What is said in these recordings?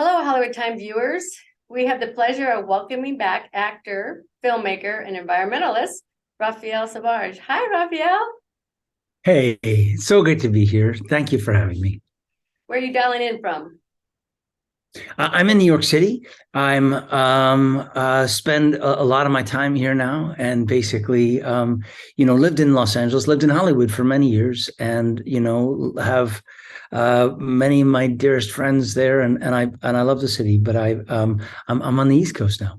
Hello, Hollywood Time viewers. We have the pleasure of welcoming back actor, filmmaker, and environmentalist, Raphael Sbarge. Hi, Raphael. Hey, so good to be here. Thank you for having me. Where are you dialing in from? I'm in New York City. I'm spend a lot of my time here now, and basically, lived in Los Angeles, lived in Hollywood for many years, and have many of my dearest friends there, and I love the city. But I'm on the East Coast now.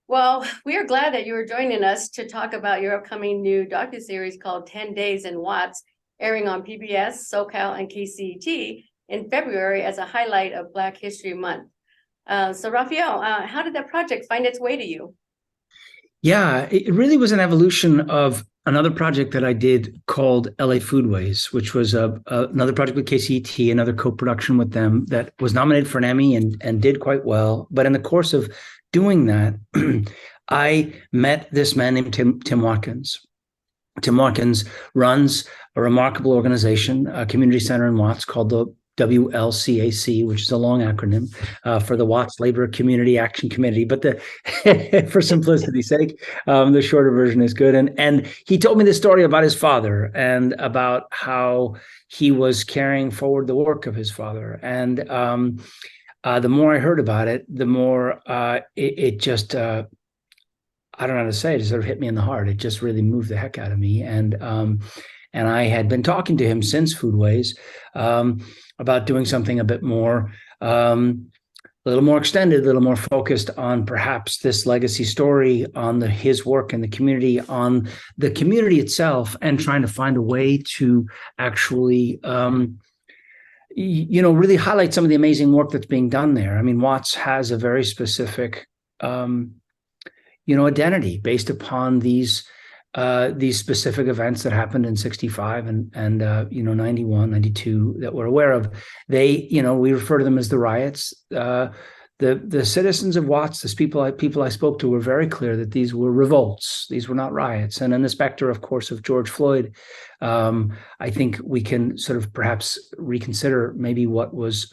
Well, we are glad that you are joining us to talk about your upcoming new docuseries called 10 Days in Watts, airing on PBS, SoCal, and KCET in February as a highlight of Black History Month. So, Raphael, how did that project find its way to you? Yeah, it really was an evolution of another project that I did called LA Foodways, which was another project with KCET, another co-production with them that was nominated for an Emmy and did quite well. But in the course of doing that, I met this man named Tim Watkins. Tim Watkins runs a remarkable organization, a community center in Watts called the WLCAC, which is a long acronym for the Watts Labor Community Action Committee. But for simplicity's sake, the shorter version is good. And he told me this story about his father and about how he was carrying forward the work of his father. And the more I heard about it, the more it just I don't know how to say it. It sort of hit me in the heart. It just really moved the heck out of me. And I had been talking to him since Foodways about doing something a bit more, a little more extended, a little more focused on perhaps this legacy story, on his work in the community, on the community itself, and trying to find a way to actually, really highlight some of the amazing work that's being done there. I mean, Watts has a very specific identity based upon these specific events that happened in 65 and 91, 92 that we're aware of. We refer to them as the riots. The citizens of Watts, the people I spoke to, were very clear that these were revolts. These were not riots. And in the specter, of course, of George Floyd, I think we can sort of perhaps reconsider maybe what was,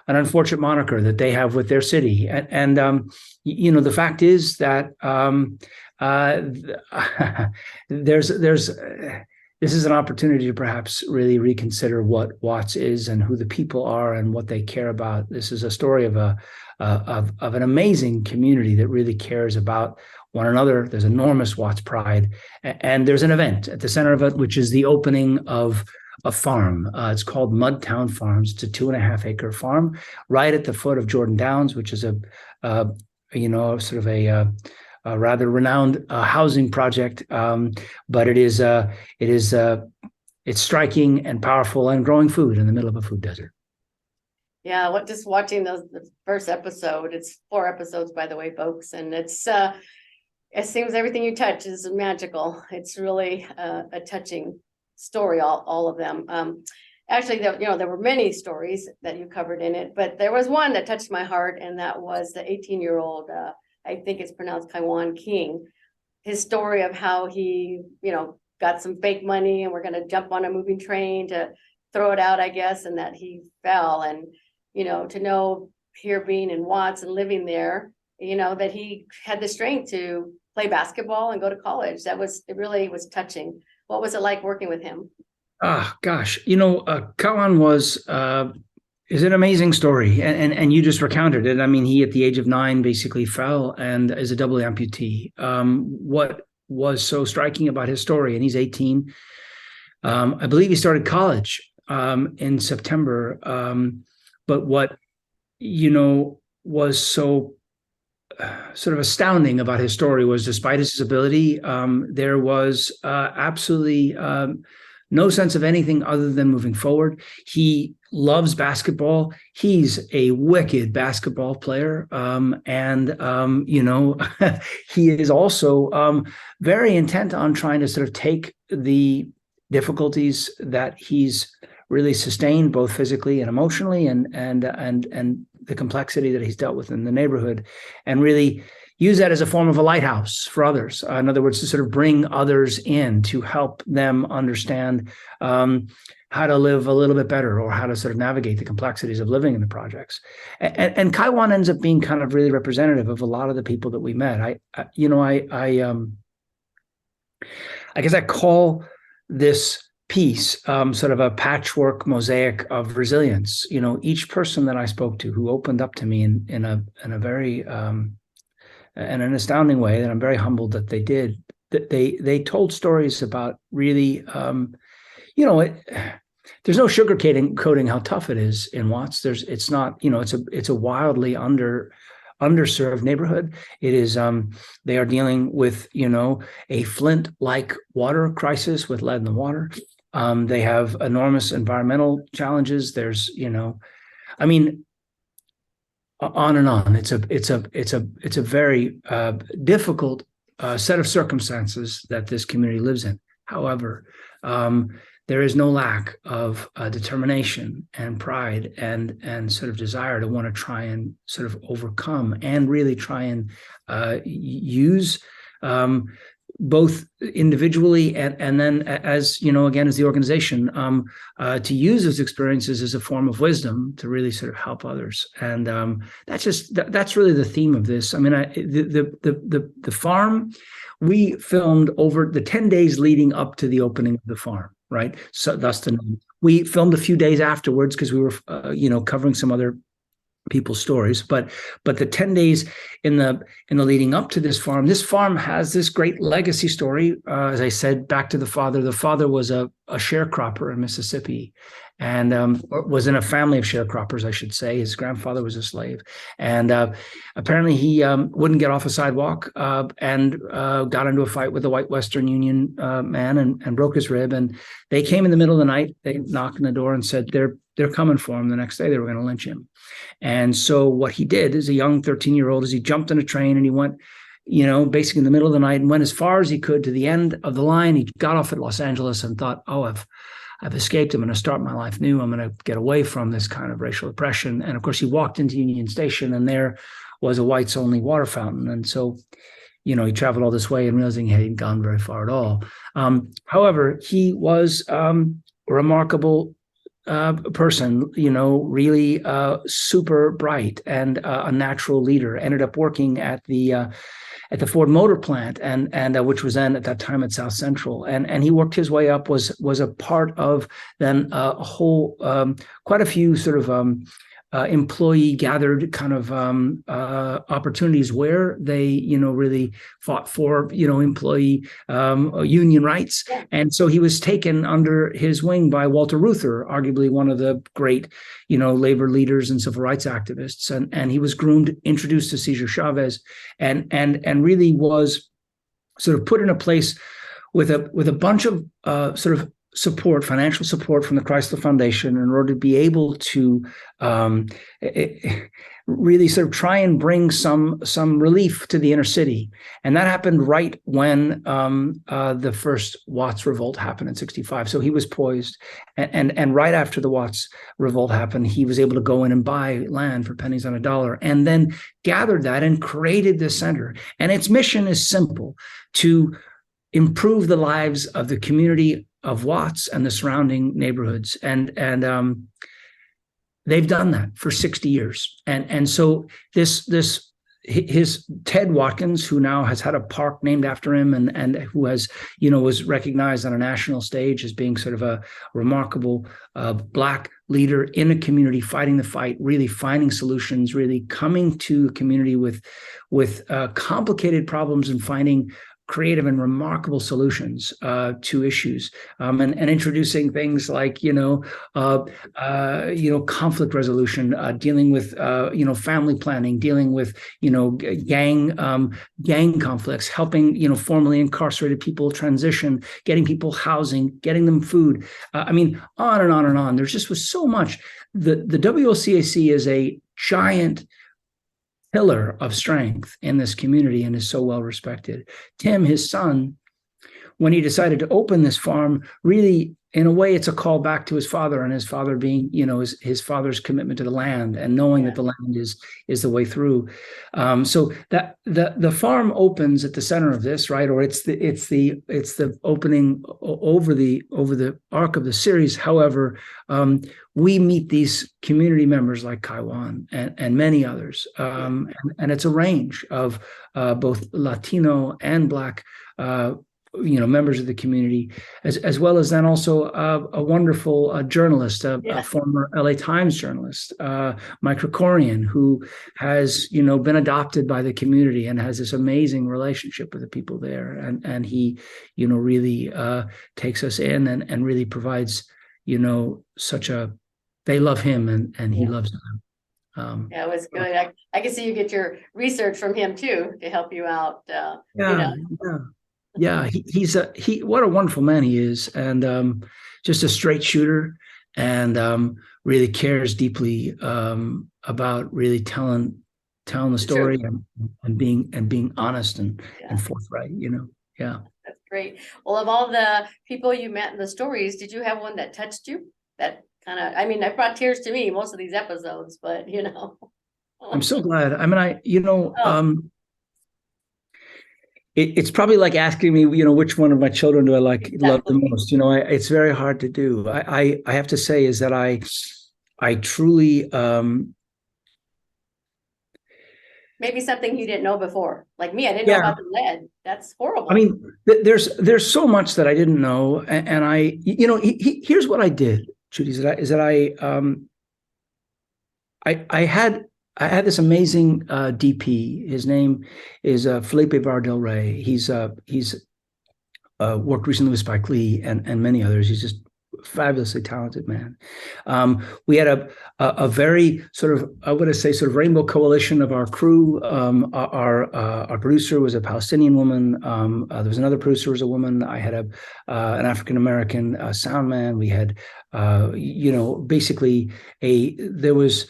an unfortunate moniker that they have with their city. And the fact is that this is an opportunity to perhaps really reconsider what Watts is and who the people are and what they care about. This is a story of an amazing community that really cares about one another. There's enormous Watts pride, and there's an event at the center of it, which is the opening of a farm. It's called MudTown Farms. It's a 2.5-acre farm right at the foot of Jordan Downs, which is a rather renowned housing project. But it's striking and powerful and growing food in the middle of a food desert. Yeah, just watching the first episode. It's 4 episodes, by the way, folks, and it seems everything you touch is magical. It's really a touching story, all of them. Actually, there were many stories that you covered in it, but there was one that touched my heart, and that was the 18-year-old, I think it's pronounced Kaiwan King. His story of how he, got some fake money and we're going to jump on a moving train to throw it out, I guess, and that he fell. And, to know here being in Watts and living there, that he had the strength to play basketball and go to college. It really was touching. What was it like working with him? Gosh, Kawan is an amazing story, and you just recounted it. I mean, he at the age of 9 basically fell and is a double amputee. What was so striking about his story, and he's 18, I believe he started college in September. But what was so sort of astounding about his story was, despite his disability, there was absolutely no sense of anything other than moving forward. He loves basketball. He's a wicked basketball player. He is also very intent on trying to sort of take the difficulties that he's really sustained, both physically and emotionally, and the complexity that he's dealt with in the neighborhood, and really use that as a form of a lighthouse for others. In other words, to sort of bring others in to help them understand how to live a little bit better, or how to sort of navigate the complexities of living in the projects. And Kaiwan ends up being kind of really representative of a lot of the people that we met. I guess I call this piece sort of a patchwork mosaic of resilience. Each person that I spoke to who opened up to me in a very in an astounding way that I'm very humbled that they did. That they told stories about really, there's no sugarcoating how tough it is in Watts. It's not, it's a wildly underserved neighborhood. It is, they are dealing with, a Flint-like water crisis with lead in the water. They have enormous environmental challenges. There's, I mean, on and on. It's a very difficult set of circumstances that this community lives in. However, there is no lack of determination and pride and sort of desire to want to try and sort of overcome and really try and use both individually and then as again as the organization to use those experiences as a form of wisdom to really sort of help others. And that's really the theme of this. I mean, the farm, we filmed over the 10 days leading up to the opening of the farm, right? So thus the name. We filmed a few days afterwards because we were covering some other people's stories, but the 10 days in the leading up to this farm has this great legacy story. As I said, back to the father. The father was a sharecropper in Mississippi, and was in a family of sharecroppers, I should say. His grandfather was a slave, and apparently he wouldn't get off a sidewalk and got into a fight with a white Western Union man and broke his rib. And they came in the middle of the night. They knocked on the door and said they're coming for him. The next day they were going to lynch him. And so what he did as a young 13-year-old is he jumped on a train and he went, basically in the middle of the night, and went as far as he could to the end of the line. He got off at Los Angeles and thought, oh, I've escaped. I'm going to start my life new. I'm going to get away from this kind of racial oppression. And of course, he walked into Union Station, and there was a whites only water fountain. And so, he traveled all this way and realizing he hadn't gone very far at all. However, he was a remarkable person, really super bright and a natural leader. Ended up working at the Ford Motor Plant, and which was then at that time at South Central, and he worked his way up. Was a part of then a whole quite a few sort of employee gathered kind of opportunities where they really fought for employee union rights. Yeah. And so he was taken under his wing by Walter Reuther, arguably one of the great labor leaders and civil rights activists, and he was groomed, introduced to Cesar Chavez, and really was sort of put in a place with a bunch of sort of support, financial support from the Chrysler Foundation, in order to be able to really sort of try and bring some relief to the inner city. And that happened right when the first Watts revolt happened in '65. So he was poised, and right after the Watts revolt happened, he was able to go in and buy land for pennies on a dollar, and then gathered that and created this center. And its mission is simple: to improve the lives of the community of Watts and the surrounding neighborhoods. And they've done that for 60 years. And so his Ted Watkins, who now has had a park named after him, and who has, was recognized on a national stage as being sort of a remarkable Black leader in a community, fighting the fight, really finding solutions, really coming to a community with complicated problems and finding creative and remarkable solutions to issues, and introducing things like conflict resolution, dealing with family planning, dealing with gang conflicts, helping formerly incarcerated people transition, getting people housing, getting them food. I mean, on and on and on. There just was so much. The WLCAC is a giant pillar of strength in this community and is so well respected. Tim, his son, when he decided to open this farm, really, in a way, it's a call back to his father, and his father being, his father's commitment to the land, and knowing that the land is the way through. So that the farm opens at the center of this, right? Or it's the opening over the arc of the series. However, we meet these community members like Kaiwan and many others, and it's a range of both Latino and Black members of the community, as well as then also a wonderful journalist, a former LA Times journalist, Mike Krikorian, who has been adopted by the community and has this amazing relationship with the people there, and he really takes us in and really provides they love him and he loves them. It was good. I can see you get your research from him too to help you out. Yeah, he's what a wonderful man he is, and just a straight shooter, and really cares deeply about really telling the story and being honest and forthright. Yeah. That's great. Well, of all the people you met in the stories, did you have one that touched you? That kind of, that brought tears to me, most of these episodes, but I'm so glad. It's probably like asking me, which one of my children do I love the most? It's very hard to do. I have to say is that I truly maybe something you didn't know before, like me. I didn't know about the lead. That's horrible. There's so much that I didn't know, and I here's what I did, Judy. Is that I had this amazing DP. His name is Felipe Bardel-Rey. He's worked recently with Spike Lee and many others. He's just a fabulously talented man. We had a very sort of rainbow coalition of our crew. Our producer was a Palestinian woman. There was another producer who was a woman. I had an African American sound man. We had basically there was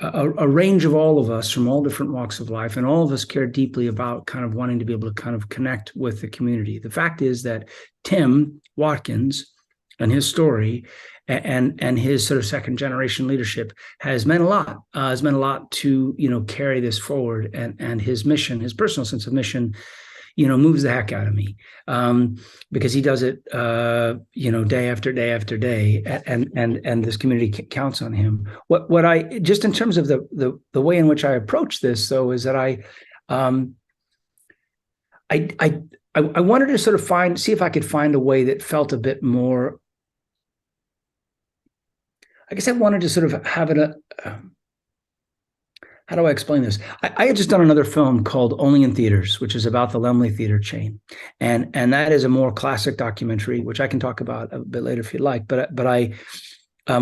a range of all of us from all different walks of life, and all of us cared deeply about kind of wanting to be able to kind of connect with the community. The fact is that Tim Watkins and his story and his sort of second generation leadership has meant a lot to carry this forward, and his mission, his personal sense of mission, moves the heck out of me, because he does it, day after day after day, and this community counts on him. What I just in terms of the way in which I approach this, though, is that I wanted to sort of see if I could find a way that felt a bit more. I guess I wanted to sort of have it how do I explain this? I had just done another film called Only in Theaters, which is about the Laemmle Theater chain, and that is a more classic documentary, which I can talk about a bit later if you'd like. But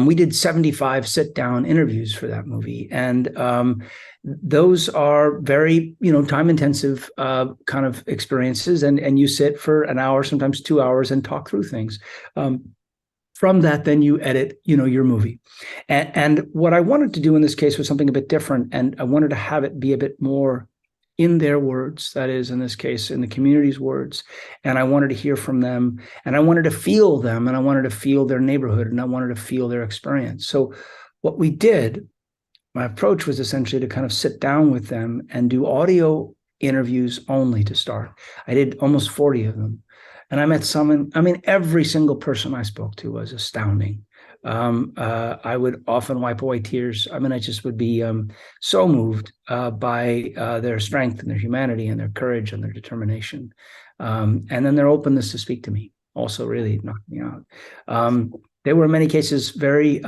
we did 75 sit-down interviews for that movie, and those are very time-intensive kind of experiences, and you sit for an hour, sometimes 2 hours, and talk through things. From that, then you edit, your movie. And what I wanted to do in this case was something a bit different. And I wanted to have it be a bit more in their words, that is, in this case, in the community's words. And I wanted to hear from them, and I wanted to feel them, and I wanted to feel their neighborhood, and I wanted to feel their experience. So what we did, my approach was essentially to kind of sit down with them and do audio interviews only to start. I did almost 40 of them. And I met every single person I spoke to was astounding. I would often wipe away tears. I just would be so moved by their strength and their humanity and their courage and their determination. And then their openness to speak to me also really knocked me out. They were in many cases very,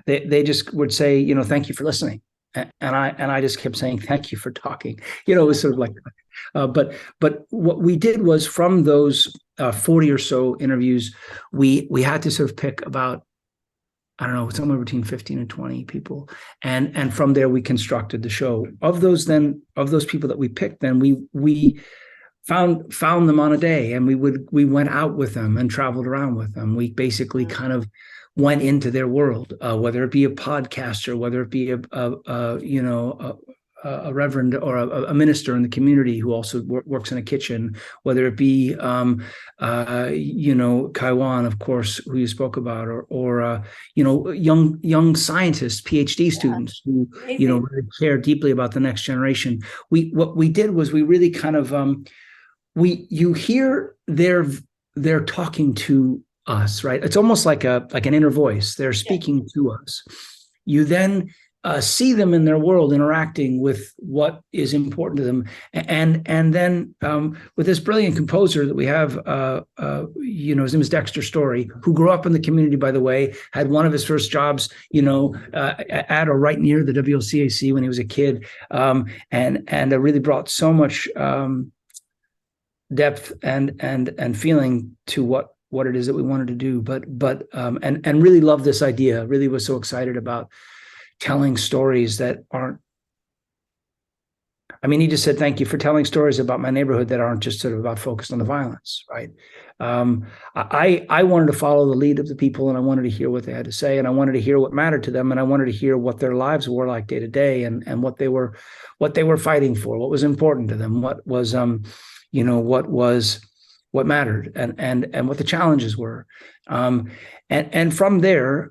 they just would say, thank you for listening. And I just kept saying, thank you for talking. It was sort of like, but what we did was, from those 40 or so interviews, we had to sort of pick about, I don't know, somewhere between 15 and 20 people. And from there, we constructed the show. Of those people that we picked, then we found them on a day, and we went out with them and traveled around with them. We basically kind of went into their world, whether it be a podcaster, whether it be a reverend or a minister in the community who also works in a kitchen, whether it be, Kaiwan, of course, who you spoke about, or young scientists, PhD students who, Amazing. really care deeply about the next generation. What we did was we really kind of, you hear they're talking to us, right? It's almost like an inner voice. They're speaking to us. You then see them in their world interacting with what is important to them, and then with this brilliant composer that we have, his name is Dexter Story, who grew up in the community, by the way, had one of his first jobs, at or right near the WLCAC when he was a kid, and really brought so much depth and feeling to what it is that we wanted to do, but really loved this idea. Really was so excited about telling stories that aren't. I mean, he just said, "Thank you for telling stories about my neighborhood that aren't just sort of about focused on the violence." Right. I wanted to follow the lead of the people, and I wanted to hear what they had to say, and I wanted to hear what mattered to them, and I wanted to hear what their lives were like day to day, and what they were fighting for, what was important to them, what was what mattered, and what the challenges were, and from there,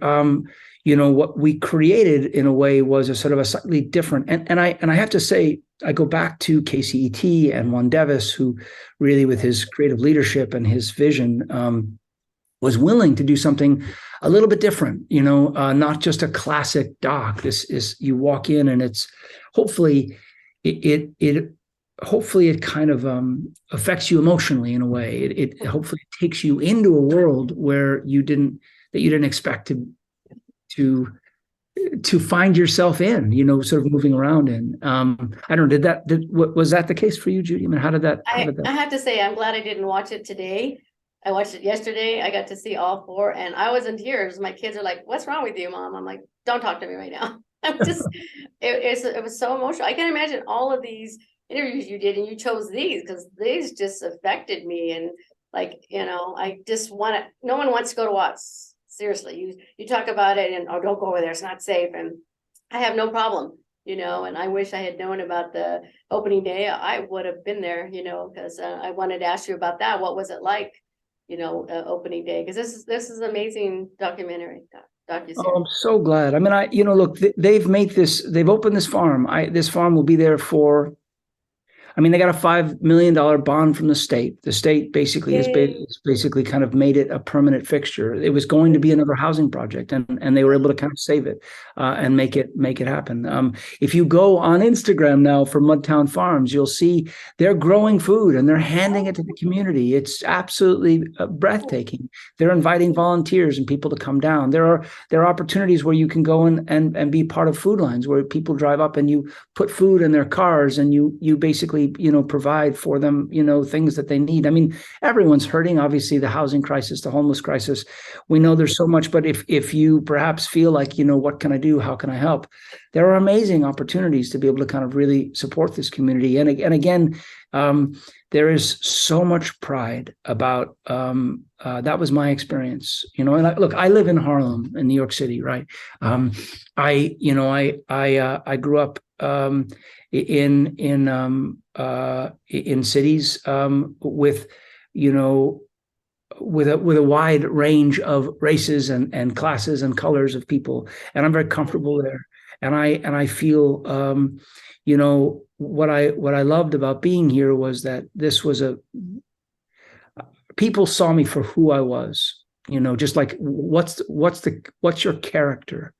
what we created in a way was a sort of a slightly different, and I have to say, I go back to KCET and Juan Devis, who really, with his creative leadership and his vision, was willing to do something a little bit different, not just a classic doc. This is, you walk in and it's hopefully it kind of affects you emotionally in a way. It hopefully takes you into a world where you didn't expect to find yourself in, sort of moving around in. I don't know, was that the case for you, Judy? I mean, how did that? I have to say, I'm glad I didn't watch it today. I watched it yesterday. I got to see all four, and I was in tears. My kids are like, "What's wrong with you, Mom?" I'm like, "Don't talk to me right now." I'm just, it was so emotional. I can imagine all of these interviews you did, and you chose these because these just affected me. And I just want to, no one wants to go to Watts. Seriously, you talk about it and, "Oh, don't go over there, it's not safe." And I have no problem, and I wish I had known about the opening day. I would have been there, because I wanted to ask you about that. What was it like, opening day? Because this is amazing documentary. Docuseries. Oh, I'm so glad. I mean, look, they've opened this farm. This farm will be there for, they got a $5 million bond from the state. The state basically has basically kind of made it a permanent fixture. It was going to be another housing project, and they were able to kind of save it and make it happen. If you go on Instagram now for MudTown Farms, you'll see they're growing food and they're handing it to the community. It's absolutely breathtaking. They're inviting volunteers and people to come down. There are opportunities where you can go and be part of food lines where people drive up and you put food in their cars and you basically provide for them, things that they need. I mean, everyone's hurting, obviously, the housing crisis, the homeless crisis. We know there's so much, but if you perhaps feel like, what can I do? How can I help? There are amazing opportunities to be able to kind of really support this community. And again, there is so much pride about, that was my experience, and look, I live in Harlem in New York City, right? I grew up, in cities with a wide range of races and classes and colors of people, and I'm very comfortable there. And I feel, what I loved about being here was that this was people saw me for who I was, just like, what's your character,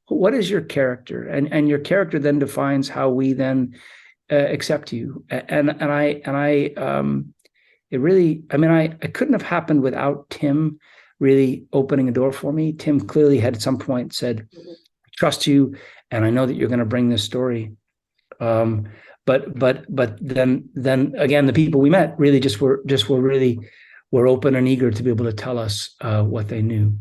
what is your character, and your character then defines how we then accept you. And it really, I couldn't have happened without Tim really opening a door for me. Tim clearly had at some point said, "I trust you, and I know that you're going to bring this story." But then again, the people we met really were open and eager to be able to tell us what they knew.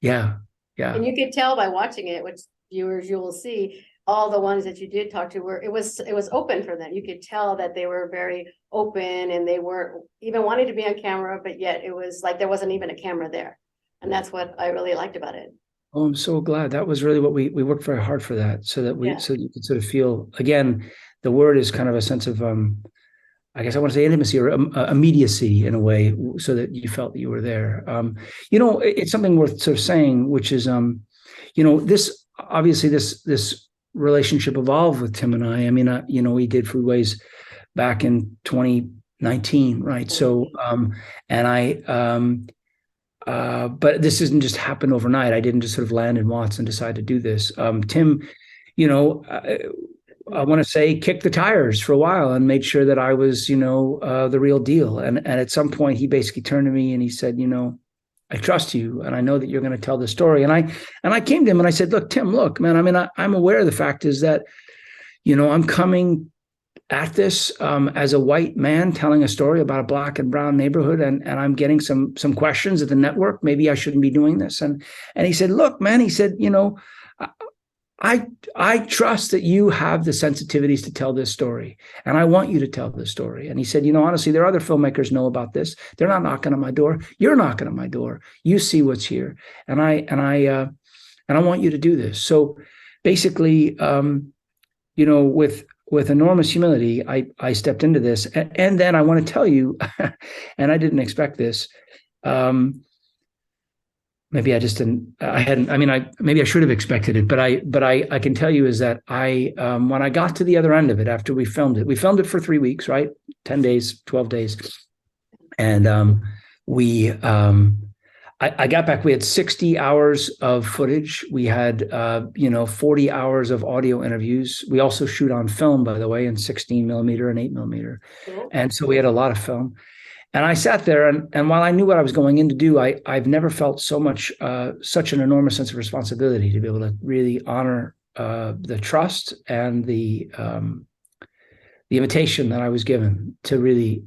Yeah. And you could tell by watching it, which viewers you will see, all the ones that you did talk to it was open for them. You could tell that they were very open, and they weren't even wanting to be on camera, but yet it was like there wasn't even a camera there. And that's what I really liked about it. Oh, I'm so glad. That was really what we worked very hard for that, so that Yeah. so that you could sort of feel, again, the word is kind of a sense of I guess I want to say intimacy or immediacy in a way, so that you felt that you were there. It's something worth sort of saying, which is, this obviously this relationship evolved with Tim and I. I mean, we did Foodways back in 2019, right? So, and but this didn't just happen overnight. I didn't just sort of land in Watts and decide to do this. Tim, you know, I want to say kicked the tires for a while and made sure that I was, the real deal. And at some point, he basically turned to me and he said, I trust you, and I know that you're going to tell the story. And I came to him and I said, look, Tim, look, man. I mean, I'm aware of the fact is that, I'm coming at this as a white man telling a story about a black and brown neighborhood, and I'm getting some questions at the network. Maybe I shouldn't be doing this. And he said, look, man, he said, I trust that you have the sensitivities to tell this story, and I want you to tell this story. And he said, honestly, there are other filmmakers know about this. They're not knocking on my door. You're knocking on my door. You see what's here, and I want you to do this. So basically, with enormous humility, I stepped into this, and then I want to tell you, and I didn't expect this. Maybe I just didn't. I hadn't. I mean, maybe I should have expected it, but I can tell you is that when I got to the other end of it after we filmed it for 3 weeks, right? 10 days, 12 days, and I got back. We had 60 hours of footage. We had 40 hours of audio interviews. We also shoot on film, by the way, in 16 millimeter and 8 millimeter, and so we had a lot of film. And I sat there, and while I knew what I was going in to do, I've never felt such an enormous sense of responsibility to be able to really honor the trust and the invitation that I was given to really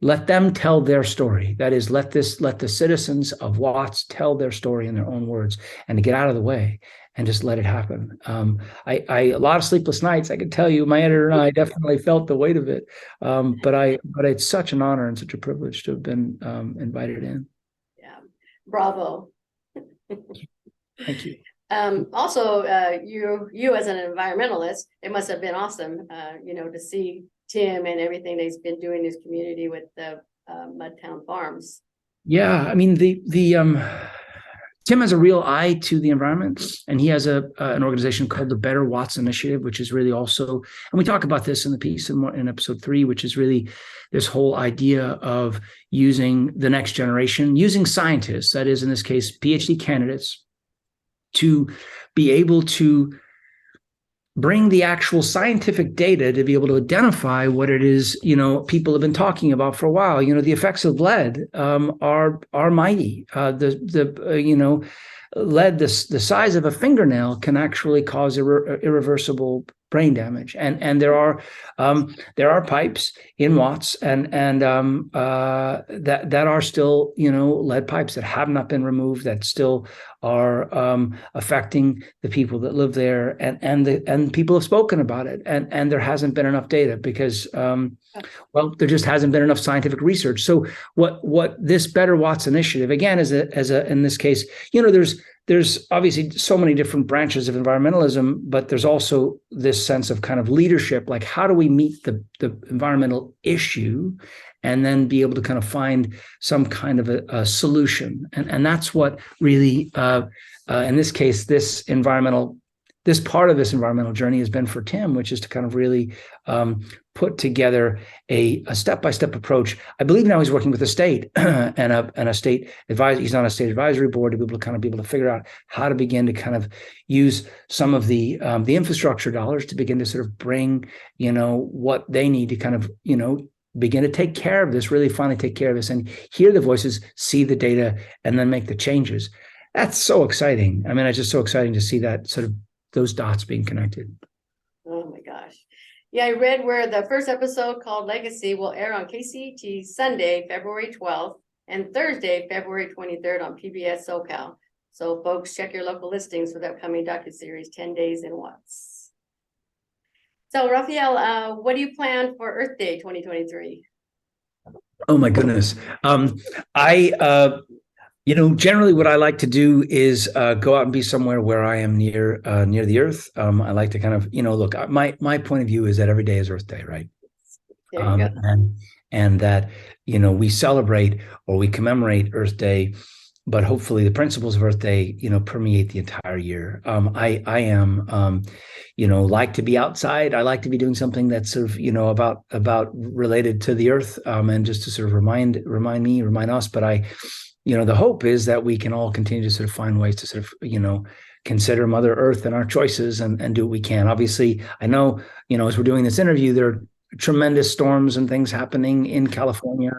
let them tell their story. That is, let the citizens of Watts tell their story in their own words, and to get out of the way and just let it happen. I a lot of sleepless nights, I can tell you, my editor and I definitely felt the weight of it. But it's such an honor and such a privilege to have been invited in. Yeah, bravo. Thank you. Also, you as an environmentalist, it must have been awesome, to see Tim and everything that he's been doing in his community with the MudTown farms. Yeah, I mean, Tim has a real eye to the environment, and he has an organization called the Better Watts Initiative, which is really also, and we talk about this in the piece in episode 3, which is really this whole idea of using the next generation, using scientists, that is, in this case, PhD candidates, to be able to bring the actual scientific data to be able to identify what it is, people have been talking about for a while. The effects of lead are mighty. Lead, the size of a fingernail, can actually cause irreversible brain damage. And there are pipes in Watts and that are still, lead pipes that have not been removed, that still are affecting the people that live there, and people have spoken about it, and there hasn't been enough data because there just hasn't been enough scientific research. So what this Better Watts initiative, again, is in this case, there's obviously so many different branches of environmentalism, but there's also this sense of kind of leadership, like how do we meet the environmental issue and then be able to kind of find some kind of a solution. And that's what really, in this case, this part of this environmental journey has been for Tim, which is to kind of really put together a step-by-step approach. I believe now he's working with the state and a state advisor. He's on a state advisory board to be able to figure out how to begin to kind of use some of the infrastructure dollars to begin to sort of bring, what they need to kind of, begin to take care of this, really finally take care of this, and hear the voices, see the data, and then make the changes. That's so exciting. I mean, it's just so exciting to see that sort of those dots being connected. Oh my gosh. Yeah, I read where the first episode, called Legacy, will air on KCET Sunday, February 12th, and Thursday, February 23rd on PBS SoCal. So folks, check your local listings for the upcoming docuseries, 10 Days in Watts. So Raphael, what do you plan for Earth Day 2023? Oh my goodness. Generally what I like to do is go out and be somewhere where I am near the earth. I like to kind of, look, my point of view is that every day is Earth Day, right? There you go. And that, we celebrate or we commemorate Earth Day, but hopefully the principles of Earth Day, permeate the entire year. I am, like to be outside. I like to be doing something that's sort of, about related to the earth, and just to sort of remind us. But the hope is that we can all continue to sort of find ways to sort of, consider Mother Earth and our choices and do what we can. Obviously, I know, as we're doing this interview, there are tremendous storms and things happening in California.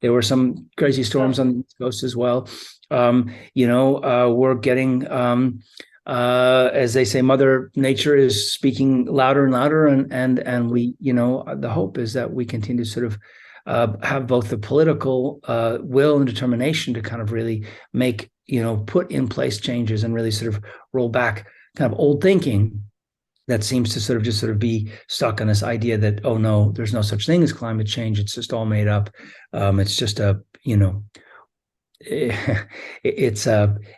There were some crazy storms on the East Coast as well. We're getting, as they say, Mother Nature is speaking louder and louder, and we, the hope is that we continue to sort of have both the political will and determination to kind of really make, put in place changes and really sort of roll back kind of old thinking that seems to sort of be stuck on this idea that, oh no, there's no such thing as climate change. It's just all made up. It's just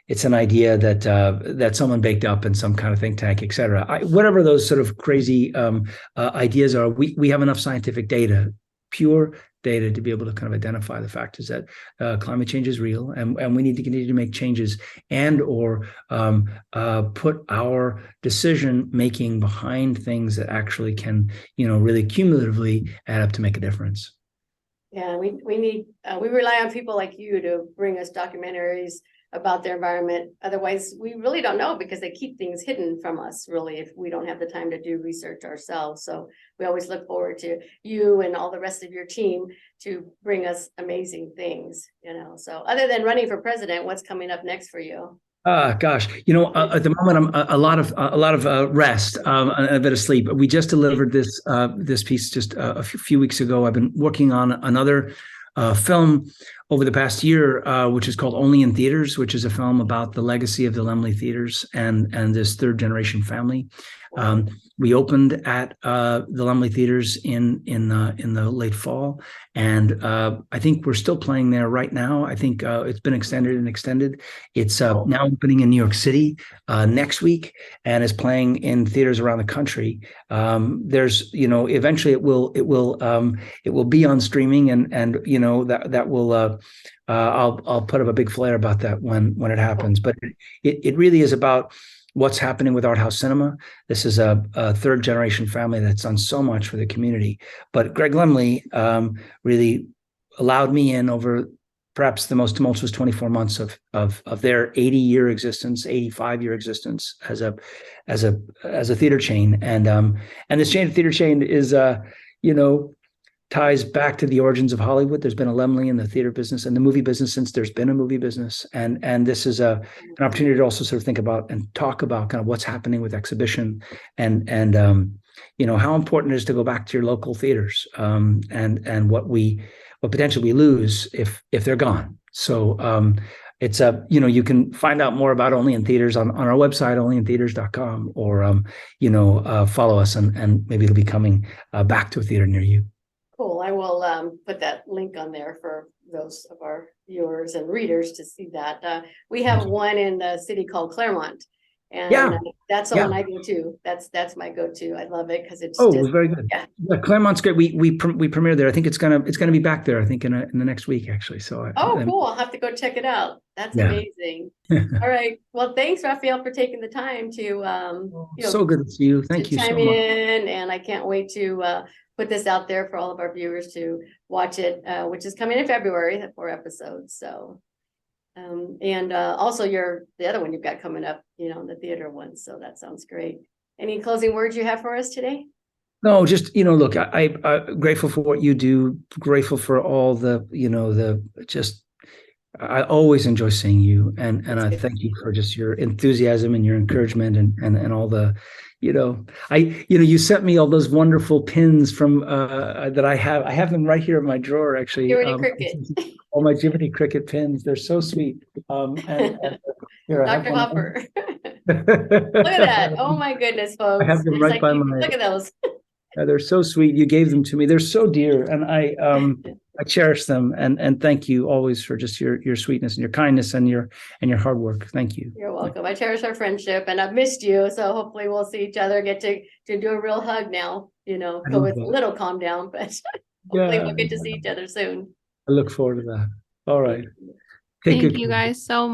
it's an idea that someone baked up in some kind of think tank, et cetera. Whatever those sort of crazy ideas are, we have enough scientific data, pure data, to be able to kind of identify the fact is that climate change is real, and we need to continue to make changes and or put our decision making behind things that actually can, really cumulatively add up to make a difference. Yeah, we need we rely on people like you to bring us documentaries about their environment. Otherwise, we really don't know, because they keep things hidden from us, really, if we don't have the time to do research ourselves. So we always look forward to you and all the rest of your team to bring us amazing things, So other than running for president, what's coming up next for you? Gosh, at the moment, I'm a lot of rest, a bit of sleep. We just delivered this piece just a few weeks ago. I've been working on another film over the past year, which is called Only in Theaters, which is a film about the legacy of the Laemmle Theaters and this third generation family. We opened at the Laemmle Theaters in the late fall, and I think we're still playing there right now. I think it's been extended. It's now opening in New York City next week, and is playing in theaters around the country. There's, eventually it will be on streaming, and that will. I'll put up a big flare about that when it happens. But it really is about what's happening with art house cinema. This is a third generation family that's done so much for the community. But Greg Laemmle really allowed me in over perhaps the most tumultuous 24 months of their 80-year existence, 85-year existence as a theater chain. And this theater chain is ties back to the origins of Hollywood. There's been a Laemmle in the theater business and the movie business since there's been a movie business. And this is an opportunity to also sort of think about and talk about kind of what's happening with exhibition and how important it is to go back to your local theaters, and what potentially we lose if they're gone. So it's you can find out more about Only in Theaters on our website, onlyintheaters.com, or follow us, and maybe it'll be coming back to a theater near you. Cool. I will put that link on there for those of our viewers and readers to see that. We have one in the city called Claremont, and that's the one I go to. That's my go-to. I love it because it's it was very good. Yeah, Claremont's great. We premiered there. I think it's gonna be back there, I think, in the next week, actually. So cool. I'll have to go check it out. That's amazing. All right. Well, thanks, Raphael, for taking the time to so good to see you. Thank you so much. in, and I can't wait to put this out there for all of our viewers to watch it, which is coming in February, the 4 episodes. So and also the other one you've got coming up, the theater one. So that sounds great. Any closing words you have for us today? No, just, look, I'm grateful for what you do, grateful for all I always enjoy seeing you, and I thank you for just your enthusiasm and your encouragement and all the, you sent me all those wonderful pins from that I have them right here in my drawer, actually. Jiminy Cricket. All my Jiminy Cricket pins. They're so sweet. And here, Dr. Hopper. Look at that. Oh my goodness, folks. I have them Look at those. They're so sweet. You gave them to me. They're so dear. And I I cherish them, and thank you always for just your sweetness and your kindness and your hard work. Thank you. You're welcome. I cherish our friendship, and I've missed you. So hopefully we'll see each other, get to do a real hug now. You know, I love COVID's a that. little calm down, but hopefully Yeah, we'll get to see each other soon. I look forward to that. All right. Take Thank good you care. guys so much.